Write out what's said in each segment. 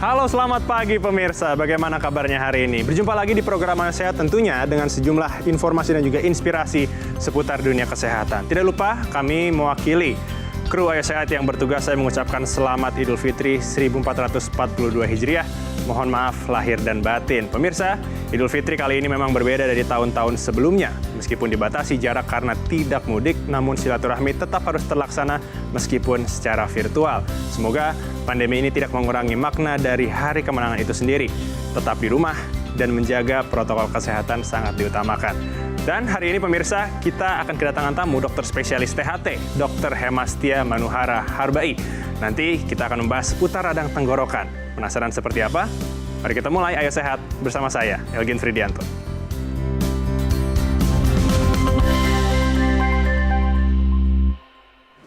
Halo, selamat pagi pemirsa. Bagaimana kabarnya hari ini? Berjumpa lagi di program Ayo Sehat tentunya dengan sejumlah informasi dan juga inspirasi seputar dunia kesehatan. Tidak lupa kami mewakili kru Ayo Sehat yang bertugas, saya mengucapkan selamat Idul Fitri 1442 Hijriah. Mohon maaf lahir dan batin. Pemirsa, Idul Fitri kali ini memang berbeda dari tahun-tahun sebelumnya. Meskipun dibatasi jarak karena tidak mudik, namun silaturahmi tetap harus terlaksana meskipun secara virtual. Semoga pandemi ini tidak mengurangi makna dari hari kemenangan itu sendiri. Tetap di rumah dan menjaga protokol kesehatan sangat diutamakan. Dan hari ini pemirsa, kita akan kedatangan tamu dokter spesialis THT, Dr. Hemastia Manuhara Harbai. Nanti kita akan membahas seputar radang tenggorokan. Penasaran seperti apa? Mari kita mulai Ayo Sehat bersama saya, Elgin Fridianto.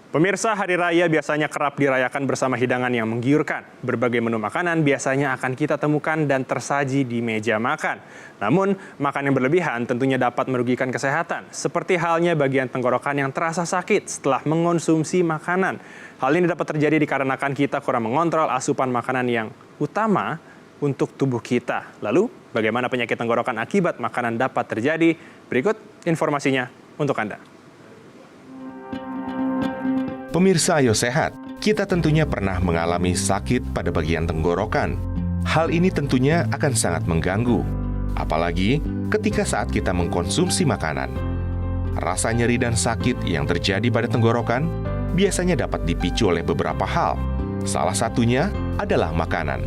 Pemirsa, hari raya biasanya kerap dirayakan bersama hidangan yang menggiurkan. Berbagai menu makanan biasanya akan kita temukan dan tersaji di meja makan. Namun, makan yang berlebihan tentunya dapat merugikan kesehatan. Seperti halnya bagian tenggorokan yang terasa sakit setelah mengonsumsi makanan. Hal ini dapat terjadi dikarenakan kita kurang mengontrol asupan makanan yang utama untuk tubuh kita. Lalu, bagaimana penyakit tenggorokan akibat makanan dapat terjadi? Berikut informasinya untuk Anda. Pemirsa Ayo Sehat, kita tentunya pernah mengalami sakit pada bagian tenggorokan. Hal ini tentunya akan sangat mengganggu, apalagi ketika saat kita mengkonsumsi makanan. Rasa nyeri dan sakit yang terjadi pada tenggorokan biasanya dapat dipicu oleh beberapa hal. Salah satunya adalah makanan.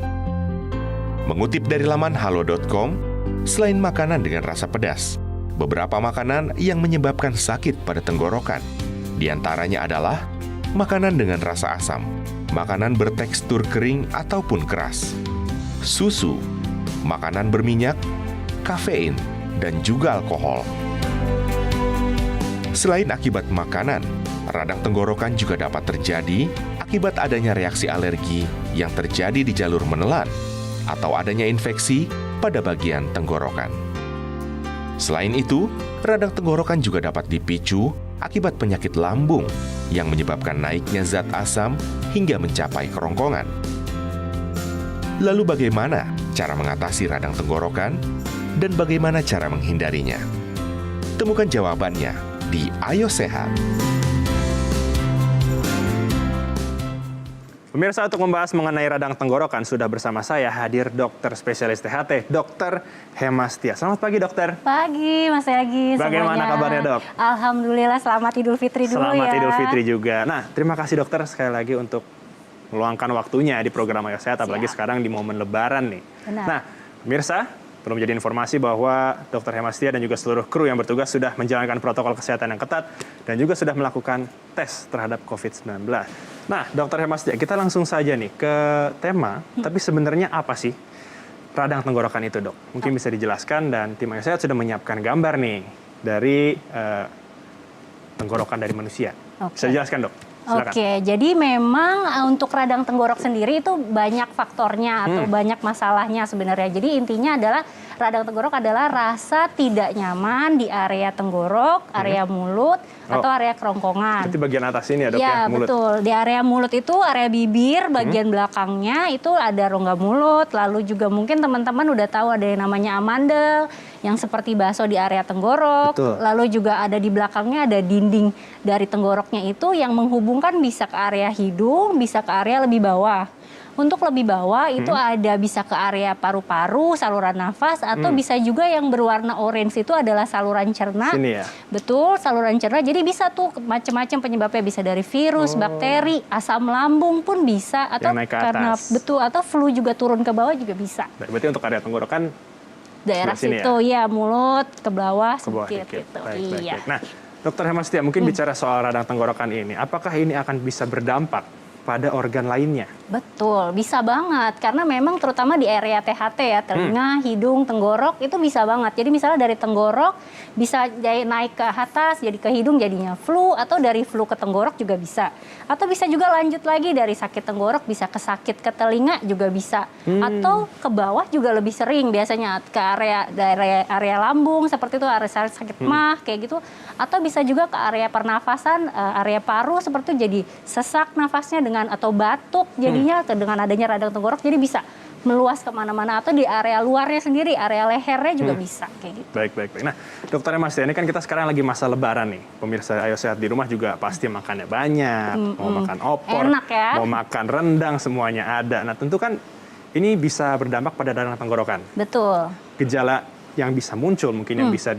Mengutip dari laman halo.com, selain makanan dengan rasa pedas, beberapa makanan yang menyebabkan sakit pada tenggorokan. Di antaranya adalah makanan dengan rasa asam, makanan bertekstur kering ataupun keras, susu, makanan berminyak, kafein, dan juga alkohol. Selain akibat makanan, radang tenggorokan juga dapat terjadi akibat adanya reaksi alergi yang terjadi di jalur menelan atau adanya infeksi pada bagian tenggorokan. Selain itu, radang tenggorokan juga dapat dipicu akibat penyakit lambung yang menyebabkan naiknya zat asam hingga mencapai kerongkongan. Lalu bagaimana cara mengatasi radang tenggorokan dan bagaimana cara menghindarinya? Temukan jawabannya di Ayo Sehat. Pemirsa, untuk membahas mengenai radang tenggorokan sudah bersama saya hadir dokter spesialis THT, Dr. Hemastia. Selamat pagi, dokter. Pagi, Mas Elgin. Bagaimana kabarnya, dok? Alhamdulillah, selamat Idul Fitri dulu ya. Selamat Idul Fitri juga. Nah, terima kasih dokter sekali lagi untuk meluangkan waktunya di program Ayo Sehat, apalagi sekarang di momen Lebaran nih. Benar. Nah, pemirsa, perlu menjadi informasi bahwa Dr. Hemastia dan juga seluruh kru yang bertugas sudah menjalankan protokol kesehatan yang ketat dan juga sudah melakukan tes terhadap COVID-19. Nah, Dr. Hemastia, kita langsung saja nih ke tema, tapi sebenarnya apa sih radang tenggorokan itu, dok? Mungkin bisa dijelaskan, dan tim Ayo Sehat sudah menyiapkan gambar nih dari tenggorokan dari manusia. Bisa dijelaskan, dok? Silakan. Oke, jadi memang untuk radang tenggorok sendiri itu banyak faktornya atau banyak masalahnya sebenarnya. Jadi intinya adalah radang tenggorok adalah rasa tidak nyaman di area tenggorok, area mulut, atau area kerongkongan. Berarti bagian atas ini ya, dok, ya? Ya, mulut. Betul. Di area mulut itu, area bibir, bagian belakangnya itu ada rongga mulut. Lalu juga mungkin teman-teman udah tahu ada yang namanya amandel, yang seperti bakso di area tenggorok. Betul. Lalu juga ada di belakangnya ada dinding dari tenggoroknya itu yang menghubungkan bisa ke area hidung, bisa ke area lebih bawah. Untuk lebih bawah itu ada bisa ke area paru-paru, saluran nafas, atau bisa juga yang berwarna orange itu adalah saluran cerna. Sini ya? Betul, saluran cerna. Jadi bisa tuh macam-macam penyebabnya, bisa dari virus, bakteri, asam lambung pun bisa, atau naik ke karena atas. betul, atau flu juga turun ke bawah juga bisa. Berarti untuk area tenggorokan Daerah sini situ ya, mulut ke bawah ke bawah sedikit dikit. gitu. Baik. Iya. Nah, Dr. Hemastia, mungkin bicara soal radang tenggorokan ini, apakah ini akan bisa berdampak pada organ lainnya? Betul, bisa banget. Karena memang terutama di area THT ya, telinga, hidung, tenggorok, itu bisa banget. Jadi misalnya dari tenggorok bisa naik ke atas, jadi ke hidung jadinya flu, atau dari flu ke tenggorok juga bisa. Atau bisa juga lanjut lagi dari sakit tenggorok bisa ke sakit ke telinga juga bisa. Atau ke bawah juga lebih sering, biasanya ke area lambung, seperti itu, area sakit mah, kayak gitu. Atau bisa juga ke area pernafasan, area paru, seperti itu, jadi sesak nafasnya dengan atau batuk jadinya dengan adanya radang tenggorok, jadi bisa meluas kemana-mana atau di area luarnya sendiri, area lehernya juga bisa kayak gitu. Baik. Nah, Dokter Hemastia, ini kan kita sekarang lagi masa lebaran nih. Pemirsa Ayo Sehat di rumah juga pasti makannya banyak, mau makan opor, Enak ya. mau makan rendang, semuanya ada. Nah, tentu kan ini bisa berdampak pada radang tenggorokan. Betul. Gejala yang bisa muncul mungkin yang bisa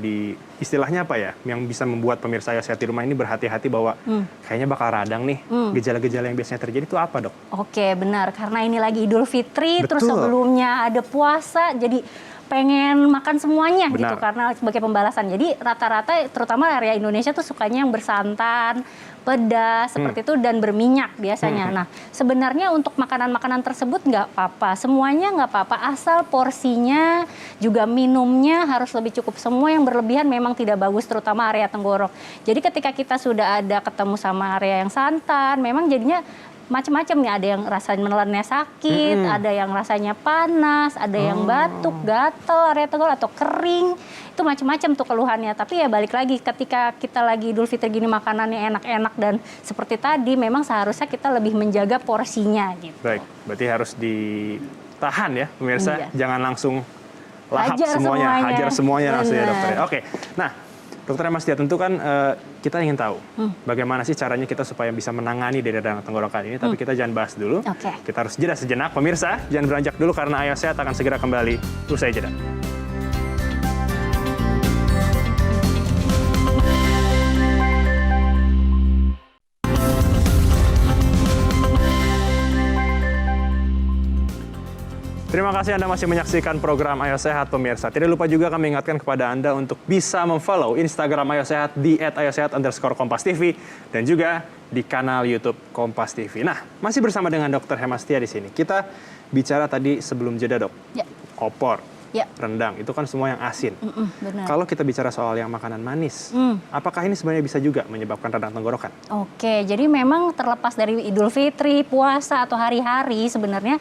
istilahnya apa ya, yang bisa membuat pemirsa Ayo Sehat di rumah ini berhati-hati bahwa kayaknya bakal radang nih. Gejala-gejala yang biasanya terjadi itu apa, Dok? Oke, benar. Karena ini lagi Idul Fitri, terus Betul. sebelumnya ada puasa, jadi pengen makan semuanya Benar. gitu karena sebagai pembalasan. Jadi rata-rata terutama area Indonesia tuh sukanya yang bersantan, pedas seperti itu dan berminyak biasanya. Nah, sebenarnya untuk makanan-makanan tersebut nggak apa-apa, semuanya nggak apa-apa asal porsinya juga minumnya harus lebih cukup. Semua yang berlebihan memang tidak bagus, terutama area tenggorok. Jadi ketika kita sudah ada ketemu sama area yang santan, memang jadinya macam-macam nih, ada yang rasanya menelannya sakit, ada yang rasanya panas, ada yang batuk, gatal area tenggorok atau kering. Itu macam-macam tuh keluhannya. Tapi ya balik lagi ketika kita lagi Idul Fitri gini makanannya enak-enak dan seperti tadi memang seharusnya kita lebih menjaga porsinya gitu. Baik, berarti harus ditahan ya pemirsa, Iya. jangan langsung lahap Hajar semuanya, hajar semuanya langsung ya Benar. dokter. Oke, nah Dokter Hemastia, tentu kan kita ingin tahu bagaimana sih caranya kita supaya bisa menangani dari radang tenggorokan ini, tapi kita jangan bahas dulu. Oke. Kita harus jeda sejenak pemirsa, jangan beranjak dulu karena Ayo Sehat akan segera kembali usai jeda. Terima kasih Anda masih menyaksikan program Ayo Sehat pemirsa. Tidak lupa juga kami ingatkan kepada Anda untuk bisa memfollow Instagram Ayo Sehat di @ayosehat_kompas.tv dan juga di kanal YouTube Kompas TV. Nah, masih bersama dengan Dokter Hemastia di sini. Kita bicara tadi sebelum jeda, Dok. Ya. Opor, Ya. rendang, itu kan semua yang asin. Benar. Kalau kita bicara soal yang makanan manis, apakah ini sebenarnya bisa juga menyebabkan radang tenggorokan? Oke, jadi memang terlepas dari Idul Fitri, puasa atau hari-hari sebenarnya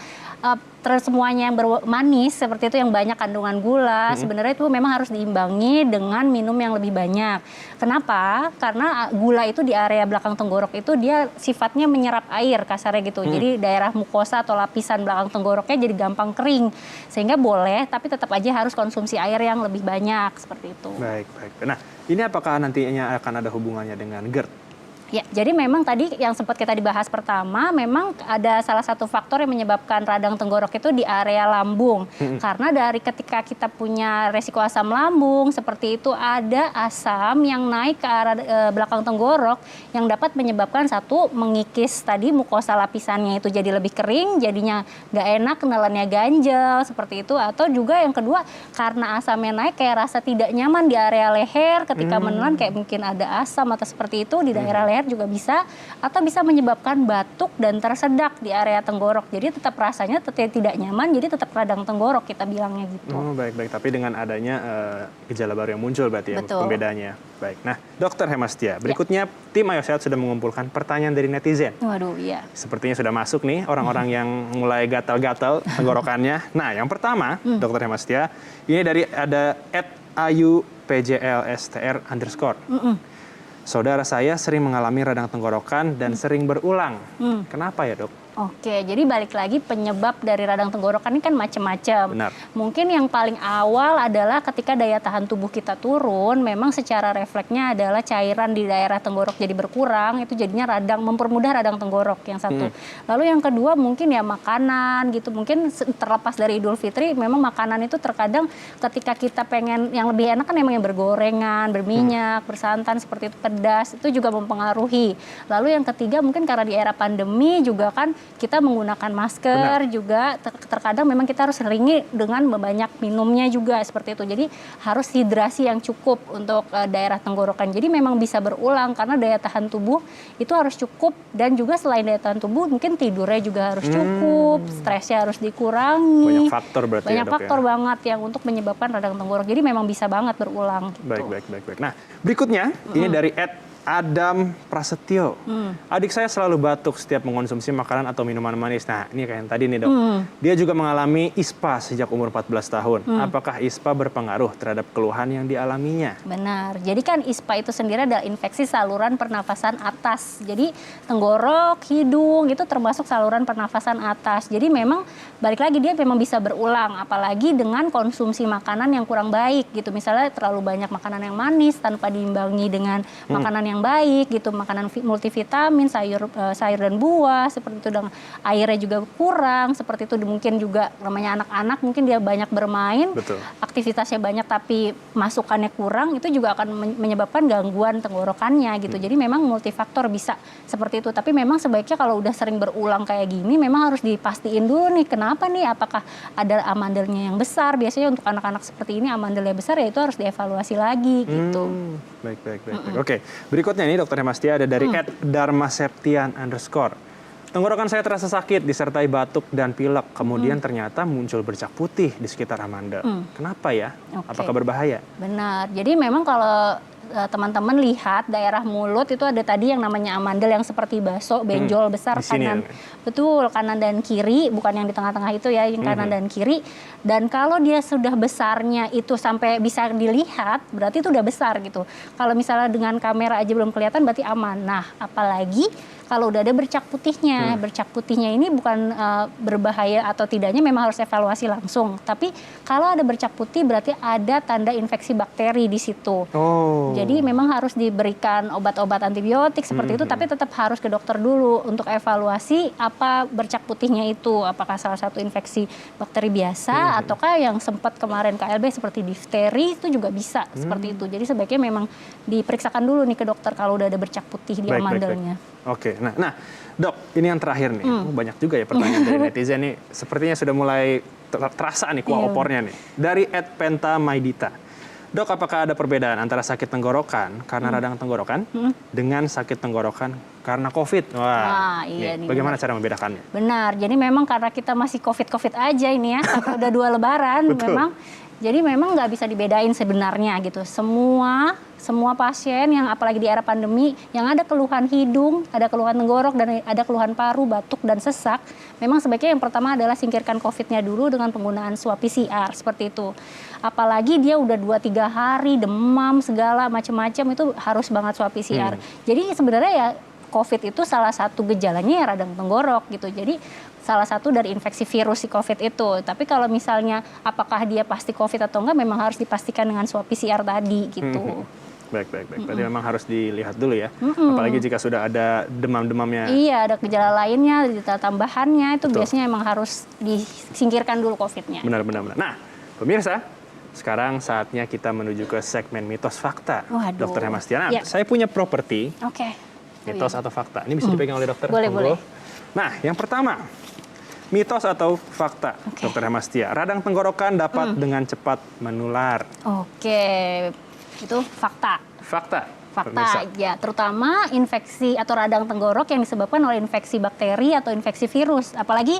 semuanya yang manis seperti itu yang banyak kandungan gula sebenarnya itu memang harus diimbangi dengan minum yang lebih banyak. Kenapa? Karena gula itu di area belakang tenggorok itu dia sifatnya menyerap air kasarnya gitu. Jadi daerah mukosa atau lapisan belakang tenggoroknya jadi gampang kering. Sehingga boleh tapi tetap aja harus konsumsi air yang lebih banyak seperti itu. Baik. Nah, ini apakah nantinya akan ada hubungannya dengan GERD? Ya, jadi memang tadi yang sempat kita dibahas pertama, memang ada salah satu faktor yang menyebabkan radang tenggorok itu di area lambung. Karena dari ketika kita punya resiko asam lambung, seperti itu ada asam yang naik ke arah belakang tenggorok yang dapat menyebabkan satu, mengikis tadi mukosa lapisannya itu jadi lebih kering, jadinya nggak enak, nelannya ganjel, seperti itu. Atau juga yang kedua, karena asamnya naik kayak rasa tidak nyaman di area leher ketika menelan, kayak mungkin ada asam atau seperti itu di daerah leher juga bisa, atau bisa menyebabkan batuk dan tersedak di area tenggorok. Jadi tetap rasanya tidak nyaman, jadi tetap radang tenggorok kita bilangnya gitu. Oh, baik. Tapi dengan adanya gejala baru yang muncul berarti ya Betul. pembedanya. Baik. Nah, Dokter Hemastia, berikutnya tim Ayo Sehat sudah mengumpulkan pertanyaan dari netizen. Waduh, iya. Sepertinya sudah masuk nih orang-orang yang mulai gatal-gatal tenggorokannya. Nah, yang pertama, Dokter Hemastia, ini dari ada @ayupjlstr_. Saudara saya sering mengalami radang tenggorokan dan sering berulang. Kenapa ya, Dok? Oke, jadi balik lagi penyebab dari radang tenggorokan ini kan macam-macam. Benar. Mungkin yang paling awal adalah ketika daya tahan tubuh kita turun, memang secara refleksnya adalah cairan di daerah tenggorok jadi berkurang, itu jadinya radang, mempermudah radang tenggorok yang satu. Lalu yang kedua mungkin ya makanan gitu, mungkin terlepas dari Idul Fitri, memang makanan itu terkadang ketika kita pengen yang lebih enak kan memang yang bergorengan, berminyak, bersantan seperti itu, pedas, itu juga mempengaruhi. Lalu yang ketiga mungkin karena di era pandemi juga kan kita menggunakan masker. Benar. Juga terkadang memang kita harus seringi dengan banyak minumnya juga seperti itu. Jadi harus hidrasi yang cukup untuk daerah tenggorokan. Jadi memang bisa berulang karena daya tahan tubuh itu harus cukup, dan juga selain daya tahan tubuh mungkin tidurnya juga harus cukup, stresnya harus dikurangi. Banyak faktor berarti banyak ya, Dok, faktor ya? banget yang untuk menyebabkan radang tenggorok. Jadi memang bisa banget berulang gitu. Baik. Nah, berikutnya ini dari Adam Prasetyo. Adik saya selalu batuk setiap mengonsumsi makanan atau minuman manis. Nah, ini kayak yang tadi nih, Dok. Dia juga mengalami ISPA sejak umur 14 tahun. Apakah ISPA berpengaruh terhadap keluhan yang dialaminya? Benar. Jadi kan ISPA itu sendiri adalah infeksi saluran pernafasan atas. Jadi tenggorok, hidung itu termasuk saluran pernafasan atas. Jadi memang balik lagi dia memang bisa berulang, apalagi dengan konsumsi makanan yang kurang baik gitu. Misalnya terlalu banyak makanan yang manis tanpa diimbangi dengan makanan yang baik gitu, makanan multivitamin, sayur dan buah seperti itu, dan airnya juga kurang seperti itu. Mungkin juga namanya anak-anak, mungkin dia banyak bermain, Betul. aktivitasnya banyak tapi masukannya kurang, itu juga akan menyebabkan gangguan tenggorokannya gitu. Jadi memang multifaktor bisa seperti itu. Tapi memang sebaiknya kalau udah sering berulang kayak gini, memang harus dipastiin dulu nih kenapa nih, apakah ada amandelnya yang besar. Biasanya untuk anak-anak seperti ini amandelnya besar, ya itu harus dievaluasi lagi gitu. Baik. Oke, berikutnya ini Dokter Hemastia ada dari @darmaseptian_. Tenggorokan saya terasa sakit disertai batuk dan pilek. Kemudian ternyata muncul bercak putih di sekitar amandel. Kenapa ya? Oke. Apakah berbahaya? Benar. Jadi memang kalau teman-teman lihat daerah mulut itu ada tadi yang namanya amandel yang seperti baso, benjol besar di sini kanan. ya? Betul, kanan dan kiri, bukan yang di tengah-tengah itu ya, yang kanan dan kiri. Dan kalau dia sudah besarnya itu sampai bisa dilihat, berarti itu udah besar gitu. Kalau misalnya dengan kamera aja belum kelihatan berarti aman. Nah, apalagi kalau udah ada bercak putihnya. Bercak putihnya ini bukan berbahaya atau tidaknya, memang harus evaluasi langsung. Tapi kalau ada bercak putih berarti ada tanda infeksi bakteri di situ. Oh. Jadi memang harus diberikan obat-obat antibiotik seperti itu, tapi tetap harus ke dokter dulu untuk evaluasi apa bercak putihnya itu. Apakah salah satu infeksi bakteri biasa ataukah yang sempat kemarin KLB seperti difteri, itu juga bisa seperti itu. Jadi sebaiknya memang diperiksakan dulu nih ke dokter kalau udah ada bercak putih di amandelnya. Oke, nah Dok, ini yang terakhir nih. Banyak juga ya pertanyaan dari netizen nih. Sepertinya sudah mulai terasa nih kuah opornya nih. Dari @pentamaidita. Dok, apakah ada perbedaan antara sakit tenggorokan karena radang tenggorokan dengan sakit tenggorokan karena COVID? Wah, iya nih, bagaimana cara membedakannya? Benar, jadi memang karena kita masih COVID aja ini ya, sampai udah 2 lebaran memang. Jadi memang nggak bisa dibedain sebenarnya gitu. Semua pasien yang apalagi di era pandemi yang ada keluhan hidung, ada keluhan tenggorok, dan ada keluhan paru, batuk dan sesak, memang sebaiknya yang pertama adalah singkirkan COVID-nya dulu dengan penggunaan swab PCR seperti itu. Apalagi dia udah 2-3 hari demam segala macam-macam, itu harus banget swab PCR. Jadi sebenarnya ya COVID itu salah satu gejalanya ya radang tenggorok gitu. Jadi salah satu dari infeksi virus si COVID itu. Tapi kalau misalnya apakah dia pasti COVID atau enggak, memang harus dipastikan dengan swab PCR tadi gitu. Baik. Berarti memang harus dilihat dulu ya. Apalagi jika sudah ada demam-demamnya. Iya, ada gejala lainnya, gejala tambahannya, itu biasanya emang harus disingkirkan dulu COVID-nya. Benar. Nah, pemirsa, sekarang saatnya kita menuju ke segmen mitos fakta. Waduh. Dokter Hemastia. Nah, Ya. saya punya properti Oke. mitos atau fakta. Ini bisa dipegang oleh dokter? Boleh. Monggo. Nah, yang pertama, mitos atau fakta, Dokter Hemastia. Radang tenggorokan dapat dengan cepat menular. Oke, itu fakta. Fakta. Pemirsa. Fakta, ya, terutama infeksi atau radang tenggorok yang disebabkan oleh infeksi bakteri atau infeksi virus, apalagi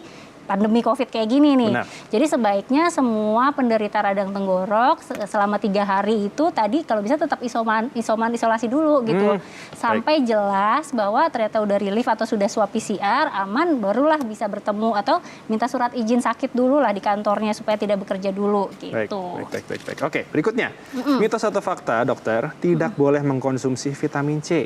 pandemi COVID kayak gini nih. Benar. Jadi sebaiknya semua penderita radang tenggorok selama 3 hari itu tadi kalau bisa tetap isolasi dulu gitu. Sampai jelas bahwa ternyata udah relief atau sudah swab PCR, aman, barulah bisa bertemu atau minta surat izin sakit dulu lah di kantornya supaya tidak bekerja dulu gitu. Baik. Oke, berikutnya. Mitos atau fakta, dokter, tidak boleh mengkonsumsi vitamin C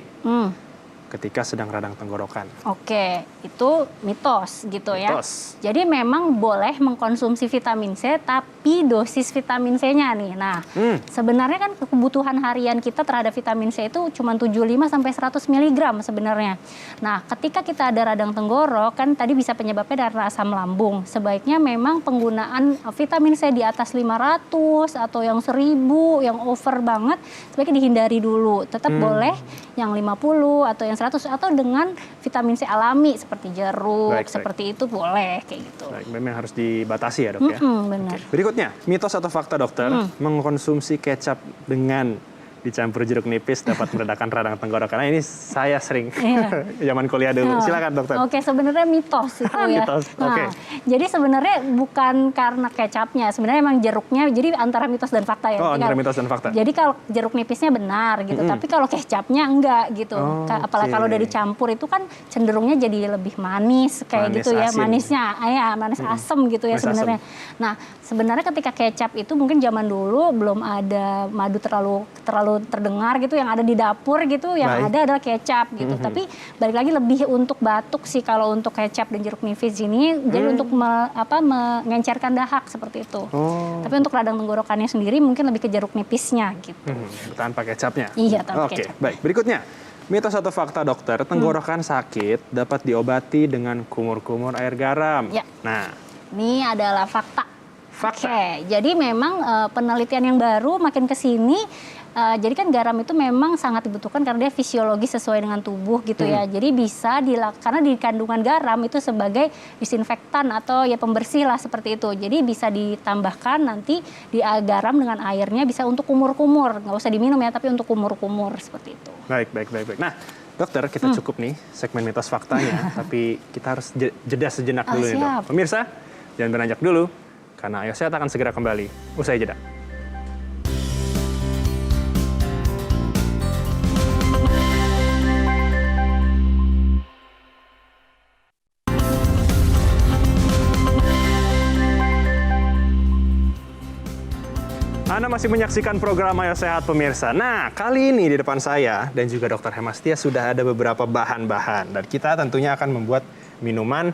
ketika sedang radang tenggorokan. Oke, itu mitos gitu ya. Mitos. Jadi memang boleh mengkonsumsi vitamin C, tapi dosis vitamin C-nya nih. Nah, sebenarnya kan kebutuhan harian kita terhadap vitamin C itu cuma 75 sampai 100 mg sebenarnya. Nah, ketika kita ada radang tenggorok, kan tadi bisa penyebabnya dari asam lambung. Sebaiknya memang penggunaan vitamin C di atas 500 atau yang 1000, yang over banget, sebaiknya dihindari dulu. Tetap boleh yang 50 atau yang 100 atau dengan vitamin C alami seperti jeruk, seperti itu boleh kayak gitu. Baik, memang harus dibatasi ya, Dok ya. Benar. Berikutnya, mitos atau fakta, dokter, mengkonsumsi kecap dengan dicampur jeruk nipis dapat meredakan radang tenggorokan. Nah, ini saya sering Iya. zaman kuliah dulu. Silakan dokter. Oke, sebenarnya mitos itu ya. Mitos, Nah, oke. jadi sebenarnya bukan karena kecapnya, sebenarnya emang jeruknya. Jadi antara mitos dan fakta ya. Oh, Jadi antara kalau- mitos dan fakta. Jadi kalau jeruk nipisnya benar gitu, tapi kalau kecapnya enggak gitu. Oh, Apalagi oke. kalau udah dicampur itu kan cenderungnya jadi lebih manis kayak Manis, gitu ya, asin. manisnya, manis asem gitu ya Manis sebenarnya. Nah, sebenarnya ketika kecap itu mungkin zaman dulu belum ada madu terlalu terdengar gitu yang ada di dapur gitu, yang Baik. ada adalah kecap gitu. Tapi balik lagi lebih untuk batuk sih kalau untuk kecap dan jeruk nipis ini, jadi untuk mengencerkan dahak seperti itu. Oh. Tapi untuk radang tenggorokannya sendiri mungkin lebih ke jeruk nipisnya gitu. Tanpa kecapnya. Iya, tanpa Oke, kecap. baik. Berikutnya, mitos atau fakta dokter, tenggorokan sakit dapat diobati dengan kumur-kumur air garam. Ya. Nah, Ini adalah fakta. Fakta. Oke, jadi memang penelitian yang baru makin ke sini, jadi kan garam itu memang sangat dibutuhkan karena dia fisiologis sesuai dengan tubuh gitu ya. Jadi bisa karena di kandungan garam itu sebagai disinfektan atau ya pembersih lah seperti itu. Jadi bisa ditambahkan nanti di garam dengan airnya bisa untuk kumur-kumur, nggak usah diminum ya, tapi untuk kumur-kumur seperti itu. baik. Nah, dokter, kita cukup nih segmen mitos faktanya, tapi kita harus jeda sejenak dulu nih, siap. Dok. Pemirsa, jangan beranjak dulu, karena Ayo Sehat akan segera kembali. Usai jeda. Anda masih menyaksikan program Ayo Sehat pemirsa. Nah, kali ini di depan saya dan juga Dr. Hemastia sudah ada beberapa bahan-bahan. Dan kita tentunya akan membuat minuman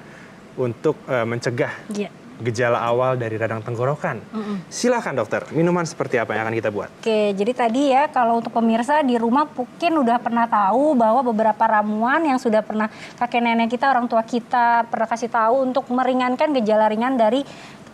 untuk mencegah Iya. gejala awal dari radang tenggorokan. Silakan dokter, minuman seperti apa yang akan kita buat? Oke, jadi tadi ya kalau untuk pemirsa di rumah mungkin udah pernah tahu bahwa beberapa ramuan yang sudah pernah kakek nenek kita, orang tua kita pernah kasih tahu untuk meringankan gejala ringan dari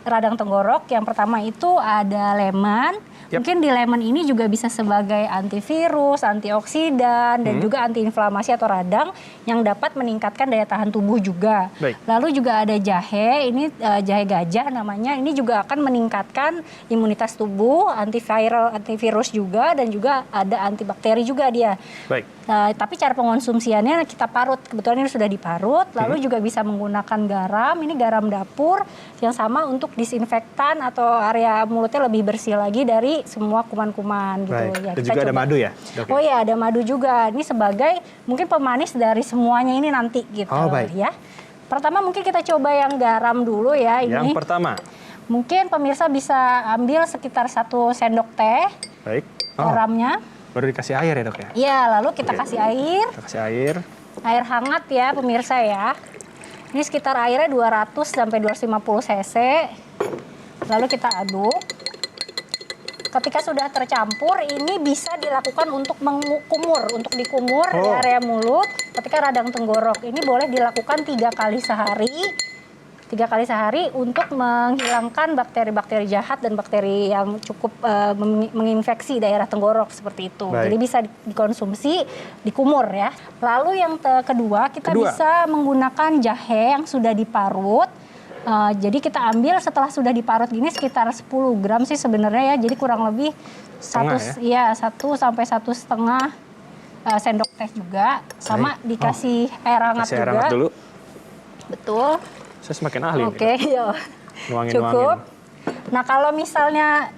radang tenggorok. Yang pertama itu ada lemon. Yap. Mungkin di lemon ini juga bisa sebagai antivirus, antioksidan, dan juga antiinflamasi atau radang yang dapat meningkatkan daya tahan tubuh juga. Baik. Lalu juga ada jahe, ini jahe gajah namanya, ini juga akan meningkatkan imunitas tubuh, antiviral, antivirus juga, dan juga ada antibakteri juga dia. Baik. Tapi cara pengonsumsiannya kita parut, kebetulan ini sudah diparut, lalu juga bisa menggunakan garam, ini garam dapur yang sama untuk disinfektan atau area mulutnya lebih bersih lagi dari semua kuman-kuman gitu. Baik. Ya, Dan kita juga ada coba. madu ya, Dok? Oh iya, ada madu juga. Ini sebagai mungkin pemanis dari semuanya ini nanti gitu. Oh, baik. Ya. Pertama mungkin kita coba yang garam dulu ya ini. Yang pertama. Mungkin pemirsa bisa ambil sekitar 1 sendok teh Baik. Oh, garamnya. baru dikasih air ya, Dok ya? Iya, lalu kita kasih air. Kita kasih air. Air hangat ya pemirsa ya. Ini sekitar airnya 200 sampai 250 cc. Lalu kita aduk. Ketika sudah tercampur, ini bisa dilakukan untuk mengukumur, untuk dikumur di area mulut. Ketika radang tenggorok, ini boleh dilakukan 3 kali sehari. 3 kali sehari untuk menghilangkan bakteri-bakteri jahat dan bakteri yang cukup menginfeksi daerah tenggorok seperti itu. Baik. Jadi bisa dikonsumsi, dikumur ya. Lalu yang kedua, kita bisa menggunakan jahe yang sudah diparut. Jadi kita ambil setelah sudah diparut gini sekitar 10 gram sih sebenarnya ya. Jadi kurang lebih 1 sampai 1,5 sendok teh juga. Sama dikasih air hangat Kasih air juga. hangat dulu. Betul. Saya semakin ahli. Oke, ya. Cukup. Nah, kalau misalnya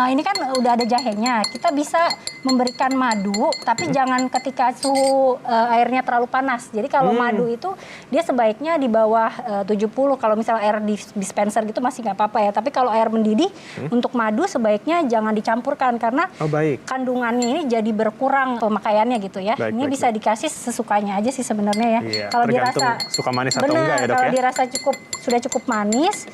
ini kan udah ada jahenya, kita bisa memberikan madu, tapi jangan ketika suhu airnya terlalu panas. Jadi kalau madu itu dia sebaiknya di bawah 70. Kalau misalnya air dispenser gitu masih nggak apa-apa ya. Tapi kalau air mendidih untuk madu sebaiknya jangan dicampurkan karena kandungannya ini jadi berkurang pemakaiannya gitu ya. Ini bisa dikasih sesukanya aja sih sebenarnya ya. Iya, Kalau dirasa suka manis atau enggak ya, Dok kalau ya? dirasa sudah cukup manis,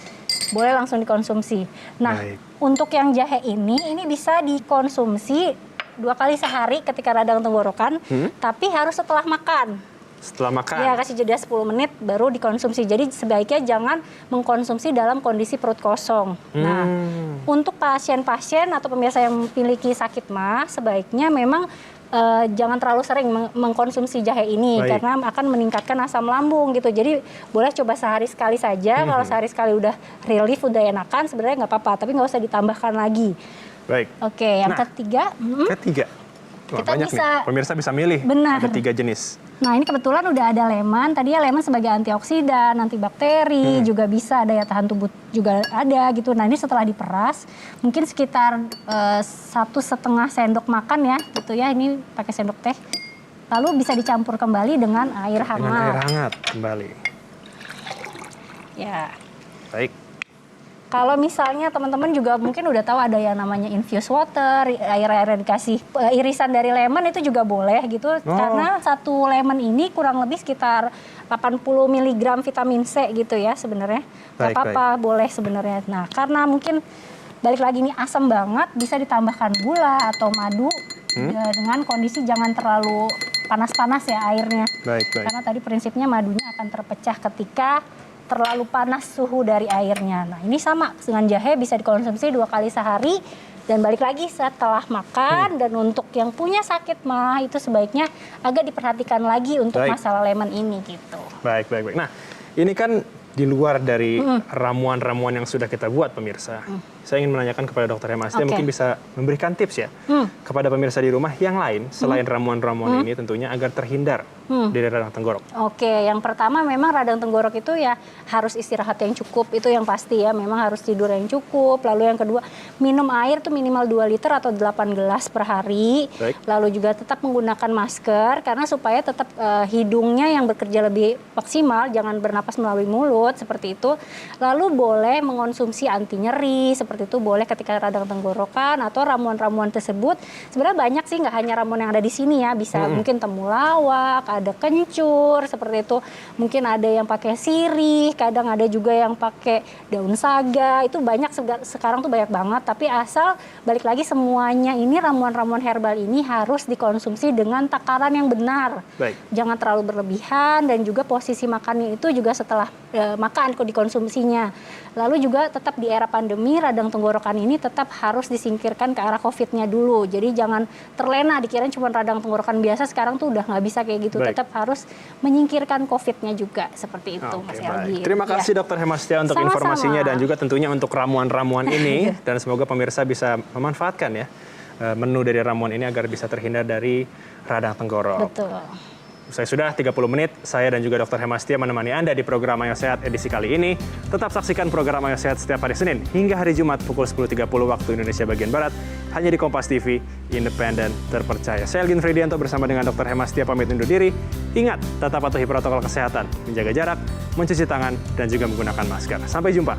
boleh langsung dikonsumsi. Nah, untuk yang jahe ini bisa dikonsumsi 2 kali sehari ketika radang tenggorokan, tapi harus setelah makan. Setelah makan? Ya, kasih jeda 10 menit baru dikonsumsi. Jadi sebaiknya jangan mengkonsumsi dalam kondisi perut kosong. Nah, untuk pasien-pasien atau pemirsa yang memiliki sakit mah, sebaiknya memang jangan terlalu sering mengkonsumsi jahe ini karena akan meningkatkan asam lambung gitu. Jadi boleh coba sehari sekali saja. Kalau sehari sekali udah relief, udah enakan, sebenarnya nggak apa-apa. Tapi nggak usah ditambahkan lagi. Baik. Oke, yang ketiga. Ketiga. Wah, Kita banyak bisa, nih. Pemirsa bisa milih. Benar. Ada 3 jenis. Nah ini kebetulan udah ada lemon. Tadi ya lemon sebagai antioksidan, antibakteri, juga bisa daya tahan tubuh juga ada gitu. Nah ini setelah diperas, mungkin sekitar 1,5 sendok makan ya, gitu ya. Ini pakai sendok teh. Lalu bisa dicampur kembali dengan air hangat. Dengan air hangat kembali. Ya. Baik. Kalau misalnya teman-teman juga mungkin udah tahu ada yang namanya infused water, air dikasih irisan dari lemon itu juga boleh gitu. Karena satu lemon ini kurang lebih sekitar 80 mg vitamin C gitu ya sebenarnya. Gak apa-apa, boleh sebenarnya. Nah, karena mungkin balik lagi nih asam banget, bisa ditambahkan gula atau madu dengan kondisi jangan terlalu panas-panas ya airnya. Baik. Karena tadi prinsipnya madunya akan terpecah ketika terlalu panas suhu dari airnya. Nah ini sama dengan jahe, bisa dikonsumsi 2 kali sehari. Dan balik lagi setelah makan. Dan untuk yang punya sakit mah itu sebaiknya agak diperhatikan lagi untuk masalah lemon ini gitu. Baik. Nah ini kan di luar dari ramuan-ramuan yang sudah kita buat pemirsa. Saya ingin menanyakan kepada Dr. Hemastia, mungkin bisa memberikan tips ya kepada pemirsa di rumah yang lain selain ramuan-ramuan ini tentunya agar terhindar dari radang tenggorok. Oke, yang pertama memang radang tenggorok itu ya harus istirahat yang cukup, itu yang pasti ya, memang harus tidur yang cukup. Lalu yang kedua, minum air tuh minimal 2 liter atau 8 gelas per hari. Lalu juga tetap menggunakan masker karena supaya tetap hidungnya yang bekerja lebih maksimal, jangan bernapas melalui mulut seperti itu. Lalu boleh mengonsumsi anti nyeri seperti itu, boleh ketika radang tenggorokan atau ramuan-ramuan tersebut. Sebenarnya banyak sih, nggak hanya ramuan yang ada di sini ya, bisa mungkin temulawak, ada kencur seperti itu, mungkin ada yang pakai sirih, kadang ada juga yang pakai daun saga, itu banyak sekarang tuh banyak banget. Tapi asal balik lagi semuanya ini ramuan-ramuan herbal ini harus dikonsumsi dengan takaran yang benar. Jangan terlalu berlebihan dan juga posisi makannya itu juga setelah makan kok dikonsumsinya. Lalu juga tetap di era pandemi radang tenggorokan ini tetap harus disingkirkan ke arah COVID-nya dulu. Jadi jangan terlena dikirain cuma radang tenggorokan biasa, sekarang tuh udah nggak bisa kayak gitu. Tetap harus menyingkirkan COVID-nya juga seperti itu, Mas Elgi. Terima kasih Dr. Hemastia untuk informasinya dan juga tentunya untuk ramuan-ramuan ini. Dan semoga pemirsa bisa memanfaatkan ya menu dari ramuan ini agar bisa terhindar dari radang tenggorok. Betul. Saya sudah 30 menit, saya dan juga Dr. Hemastia menemani Anda di program Ayo Sehat edisi kali ini. Tetap saksikan program Ayo Sehat setiap hari Senin hingga hari Jumat pukul 10.30 waktu Indonesia bagian Barat. Hanya di Kompas TV, independen, terpercaya. Saya Elgin Fredianto bersama dengan Dr. Hemastia pamit undur diri. Ingat, tetap patuhi protokol kesehatan, menjaga jarak, mencuci tangan, dan juga menggunakan masker. Sampai jumpa.